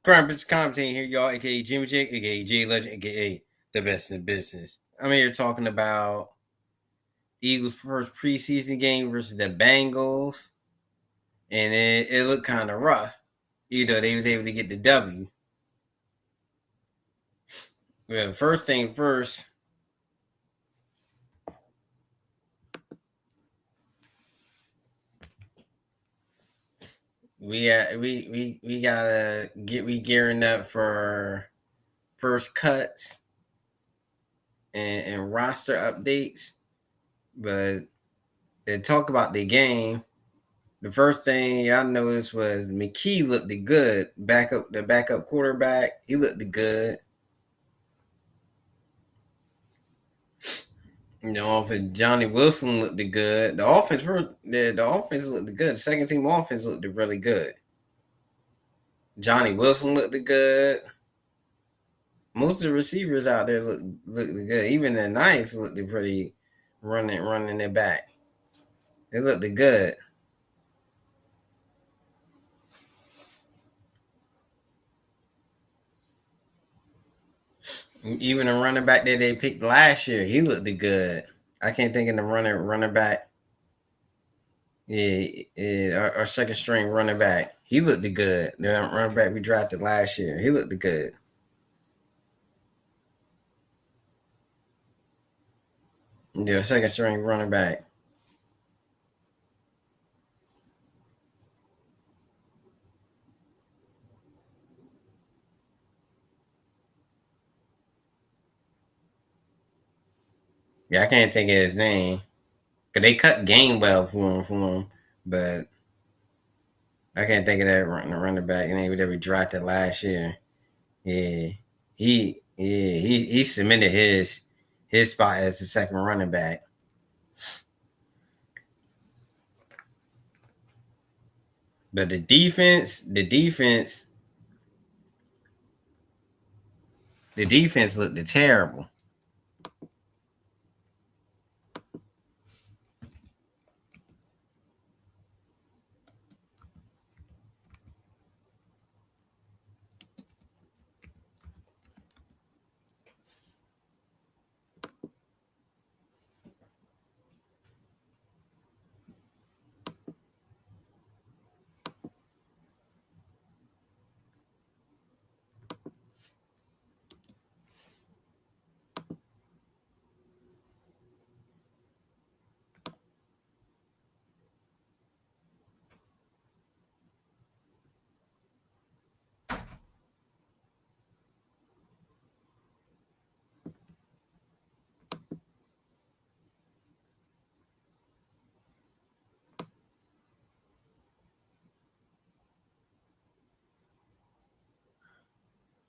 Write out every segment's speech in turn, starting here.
Grandpa's commentating here, y'all, aka Jimmy J, aka J Legend, aka the best in business. I'm here talking about Eagles' first preseason game versus the Bengals, and it looked kind of rough. Even though they was able to get the W. Well, first thing first, we gotta get gearing up for first cuts and roster updates. But to talk about the game, the first thing I noticed was McKee looked good. The backup quarterback, he looked good. You know, if Johnny Wilson looked good, the offense looked good. The second team offense looked really good. Johnny Wilson looked good. Most of the receivers out there looked good. Even the Knights looked pretty running it back. They looked good. Even the running back that they picked last year, he looked good. I can't think of the running back. Yeah, our second string running back. He looked good. The running back we drafted last year, he looked good. Yeah, second string running back. Yeah, I can't think of his name. Cause they cut Gainwell for him, but I can't think of that running back name that we drafted last year. Yeah, he submitted his spot as the second running back. But the defense looked terrible.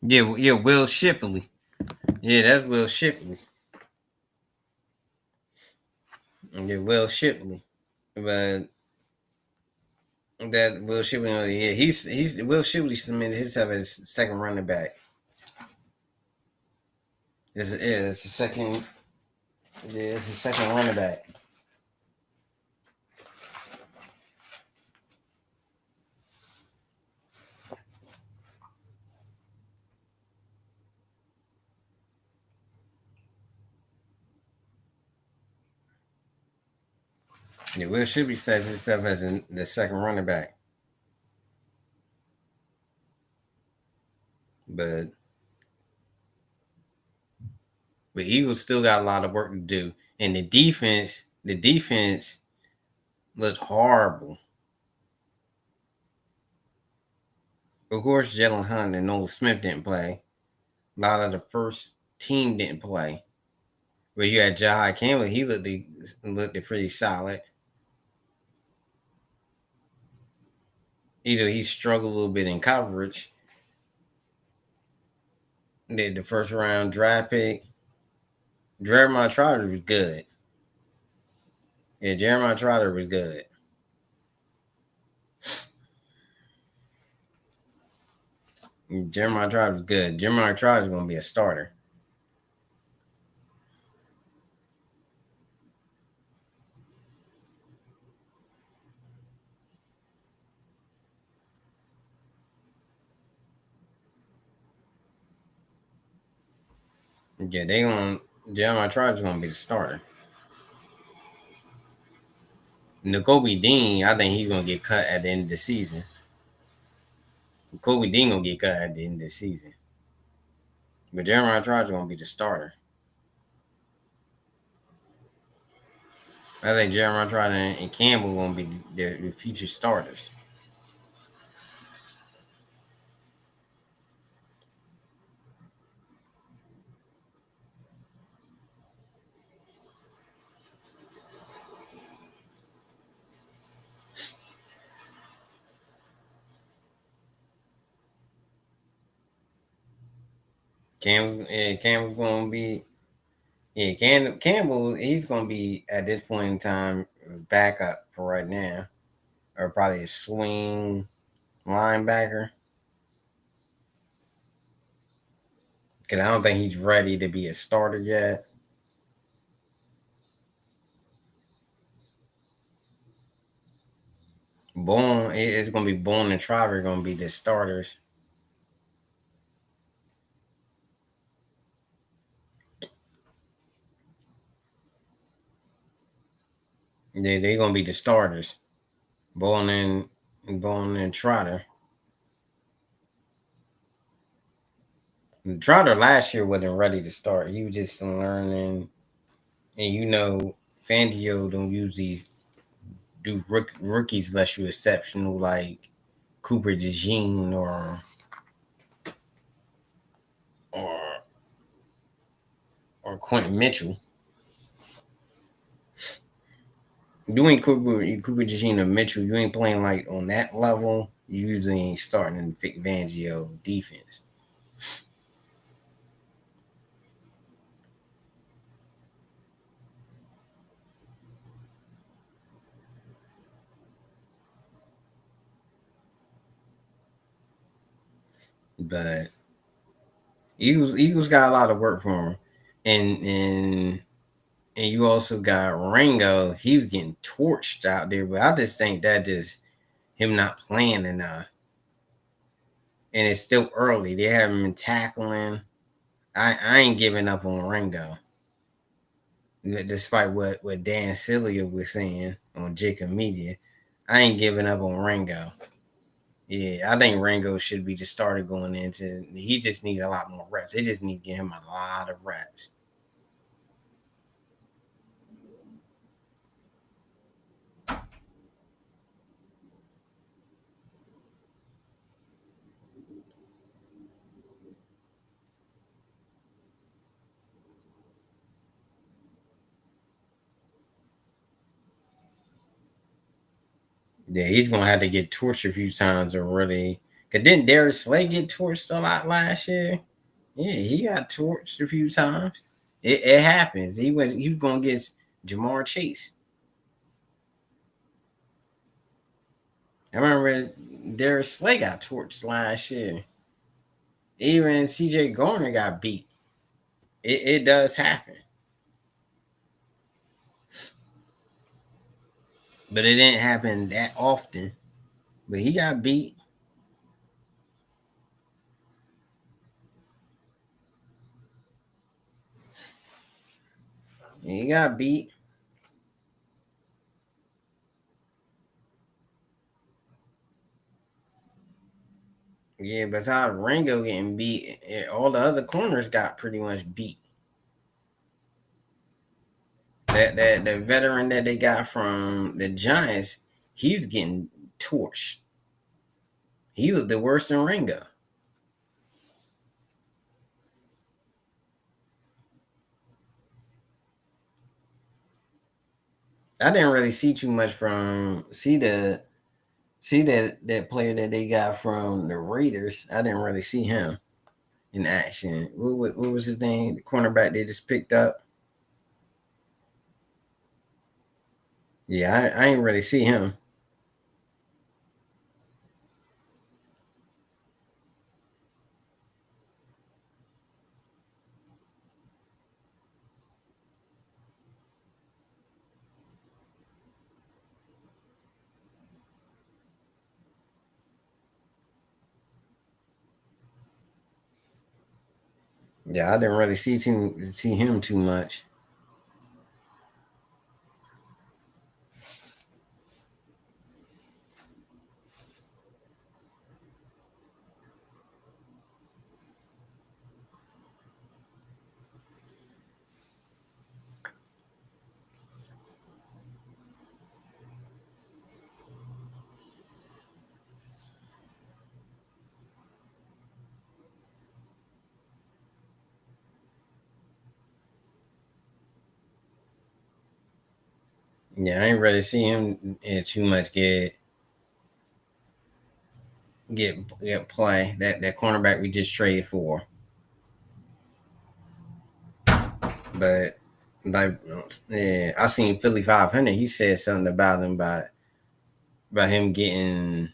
Yeah, Will Shipley. Yeah, that's Will Shipley. Yeah, Will Shipley. But that Will Shipley, yeah, he's Will Shipley submitted himself as second running back. It's the second. Yeah, it's the second running back. Yeah, Will Shipley set himself as the second running back. But Eagles still got a lot of work to do, and the defense looked horrible. Of course, Jalen Hunt and Nolan Smith didn't play. A lot of the first team didn't play. But you had Jahai Campbell. He looked pretty solid. Either he struggled a little bit in coverage. The first round draft pick. Jeremiah Trotter was good. Yeah, Jeremiah Trotter was good. Jeremiah Trotter was good. Jeremiah Trotter is going to be a starter. Yeah, they going Jeremiah Trout's gonna be the starter. N'Kobe Dean, I think he's gonna get cut at the end of the season. Kobe Dean gonna get cut at the end of the season. But Jeremiah Trout's gonna be the starter. I think Jeremiah Trout and Campbell gonna be the future starters. Campbell's gonna be Campbell. He's gonna be at this point in time backup for right now, or probably a swing linebacker. Because I don't think he's ready to be a starter yet. It's gonna be Bourne and Trotter gonna be the starters. They're gonna be the starters. Bourne and Trotter. Trotter last year wasn't ready to start. He was just learning, and Fangio don't usually do rookies unless you're exceptional, like Cooper DeJean or or Quentin Mitchell. You ain't Cooper DeJean or Mitchell. You ain't playing like on that level. You usually ain't starting in Vic Fangio defense. But Eagles got a lot of work for him, and and you also got Rango. He was getting torched out there, but I just think that just him not playing enough, and it's still early. They haven't been tackling. I ain't giving up on Rango, despite what Dan Celia was saying on Jacob Media. I ain't giving up on Rango. Yeah, I think Rango should be the starter going into. He just needs a lot more reps. They just need to give him a lot of reps. Yeah, he's gonna have to get torched a few times or really. Cause didn't Darius Slay get torched a lot last year? Yeah, he got torched a few times. It happens. He was gonna get Jamar Chase. I remember Darius Slay got torched last year. Even CJ Garner got beat. It does happen. But it didn't happen that often. But he got beat. He got beat. Yeah, besides Rango getting beat, all the other corners got pretty much beat. That the veteran that they got from the Giants, he was getting torched. He was the worst than Rango. I didn't really see too much from see that player that they got from the Raiders. I didn't really see him in action. What was his name? The cornerback they just picked up. Yeah, I ain't really see him. Yeah, I didn't really see him too much. Yeah, I ain't really see him too much get play. That cornerback we just traded for, but like yeah, I seen Philly 500. He said something about him about him getting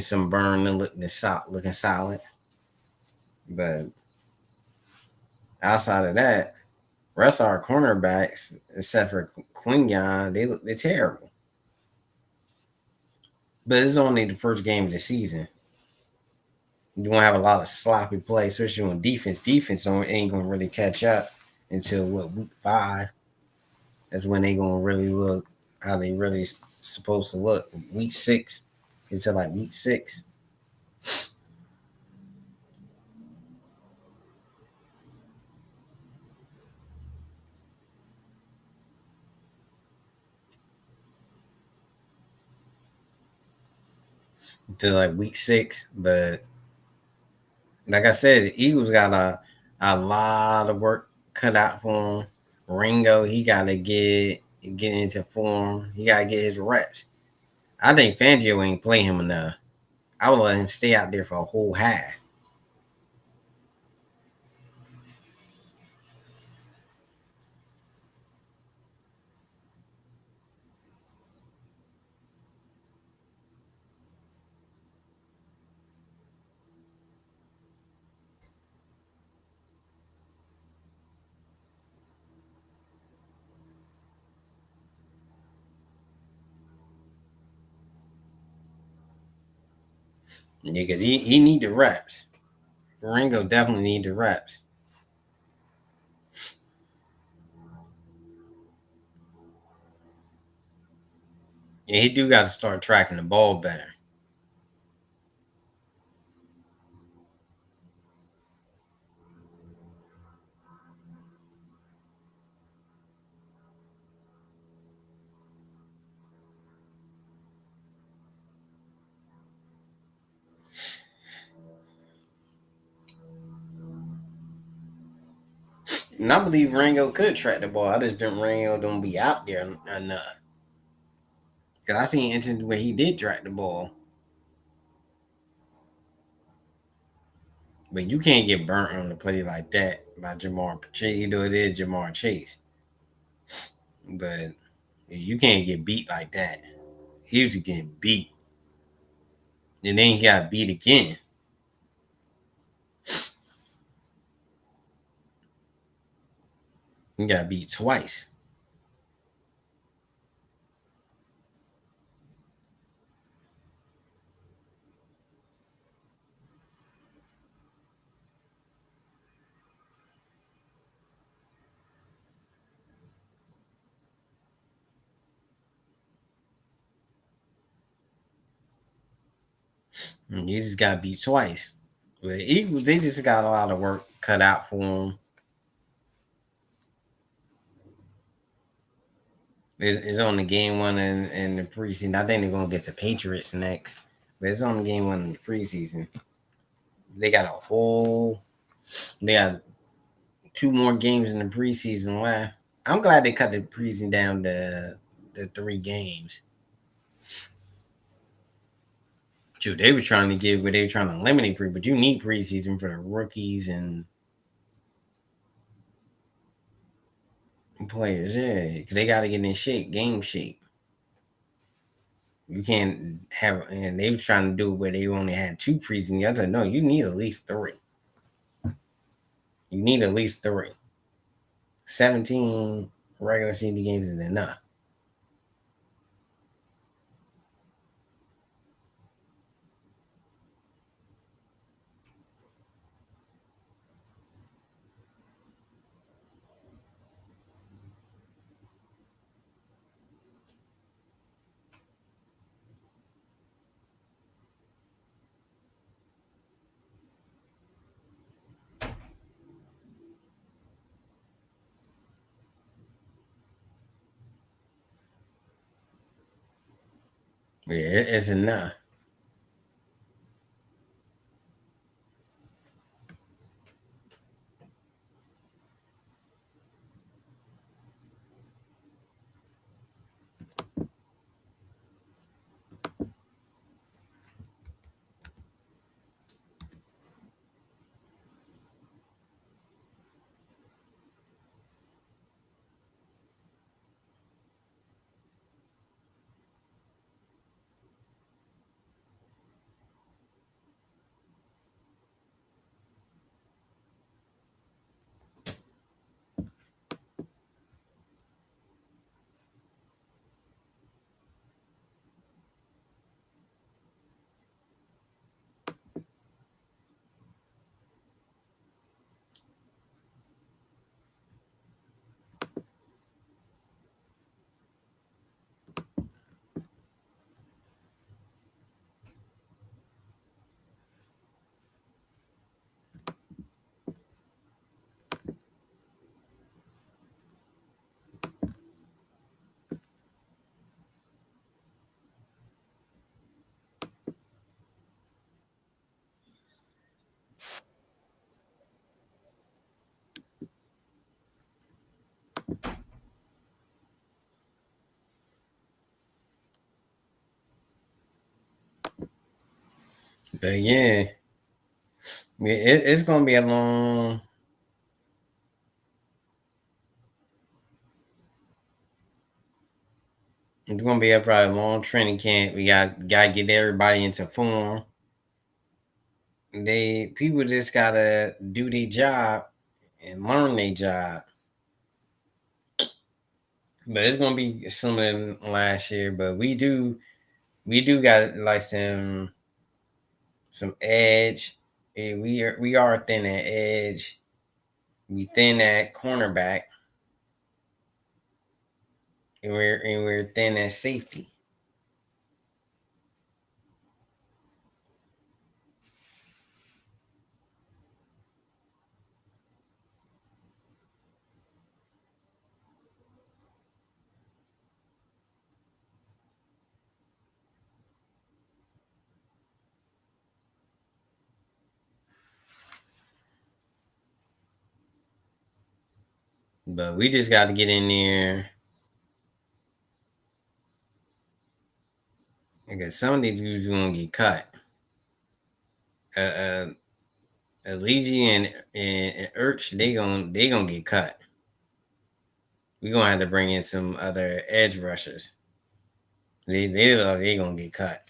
some burn and looking solid. But outside of that, rest of our cornerbacks, except for Quinyon, they're terrible. But it's only the first game of the season. You won't have a lot of sloppy play, especially on defense. Defense ain't gonna really catch up until what week 5. That's when they gonna really look how they really supposed to look. Week 6 until like week 6. To like week 6. But like I said, the Eagles got a lot of work cut out for him. Ringo, he gotta get into form. He gotta get his reps. I think Fangio ain't play him enough. I would let him stay out there for a whole half. Because he need the reps. Ringo definitely need the reps. Yeah, he do got to start tracking the ball better. And I believe Ringo could track the ball. I just think Ringo don't be out there enough. Because I seen instances where he did track the ball. But you can't get burnt on the play like that by Jamar Chase. You know it is Jamar Chase. But you can't get beat like that. He was getting beat. And then he got beat again. He got beat twice. And he just got beat twice. But Eagles, they just got a lot of work cut out for him. It's on the game 1 in the preseason. I think they're gonna get the Patriots next, but it's on the game 1 in the preseason. They got a whole. They got 2 more games in the preseason left. I'm glad they cut the preseason down to the 3 games. Shoot, they were trying to give where they were trying to eliminate but you need preseason for the rookies and players. Yeah, because they got to get in shape, game shape. You can't have, and they were trying to do where they only had 2 preseason. I said, no, you need at least 3. You need at least 3. 17 regular season games is enough. Yeah, it's enough. But yeah, it's gonna be a long. It's gonna be a probably long training camp. We gotta get everybody into form. People just gotta do their job and learn their job. But it's gonna be similar than last year. But we do got like some edge. We are thin at edge. We thin at cornerback, and we're thin at safety. But we just got to get in there because some of these dudes gonna get cut. Uh, uh Aligi and Urch, they gonna get cut. We gonna have to bring in some other edge rushers. They gonna get cut.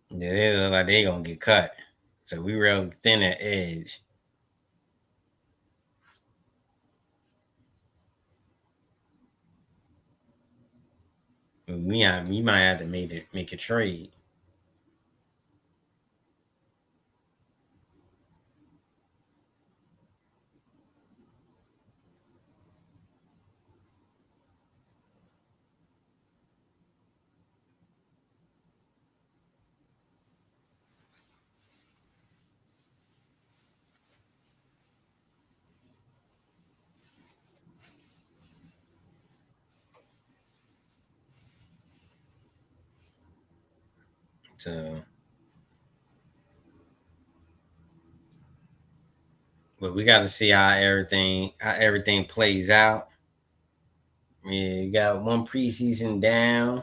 Yeah, they look like they gonna get cut. So we real thin at edge. We might have to make a trade. So, but we got to see how everything plays out. Yeah, you got one preseason down.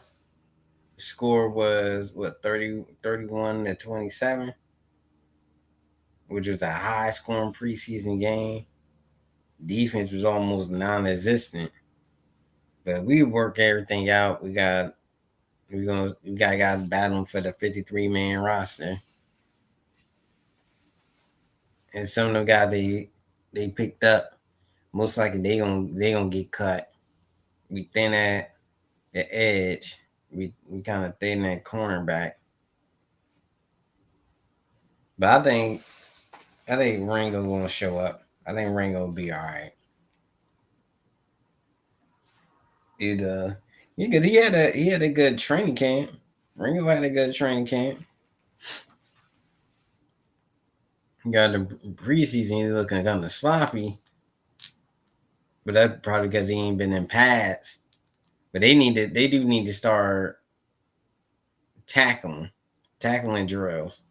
The score was what 31-27, which was a high scoring preseason game. Defense was almost non-existent, but we work everything out. We got battling for the 53-man roster, and some of the guys they picked up most likely they gonna get cut. We thin at the edge. We kind of thin at cornerback. But I think Ringo gonna show up. I think Ringo will be all right. Either because he had a good training camp. Ringo had a good training camp. He got the preseason. He's looking kind of sloppy, but that's probably because he ain't been in pads. But they do need to start tackling drills.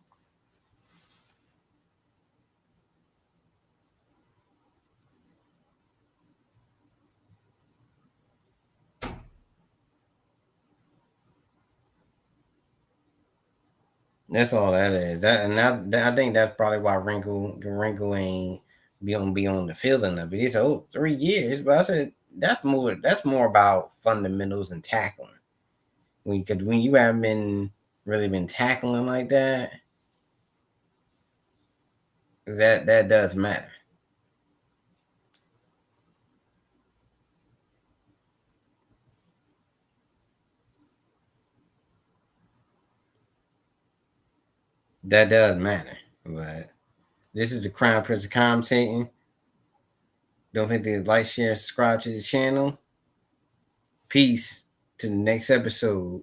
That's all that is. I think that's probably why Wrinkle ain't be on the field enough. But he said, "Oh, 3 years." But I said that's more about fundamentals and tackling. When you haven't been tackling like that, that does matter. That does matter. But this is the Crown Prince of commentating. Don't forget to like, share, and subscribe to the channel. Peace to the next episode.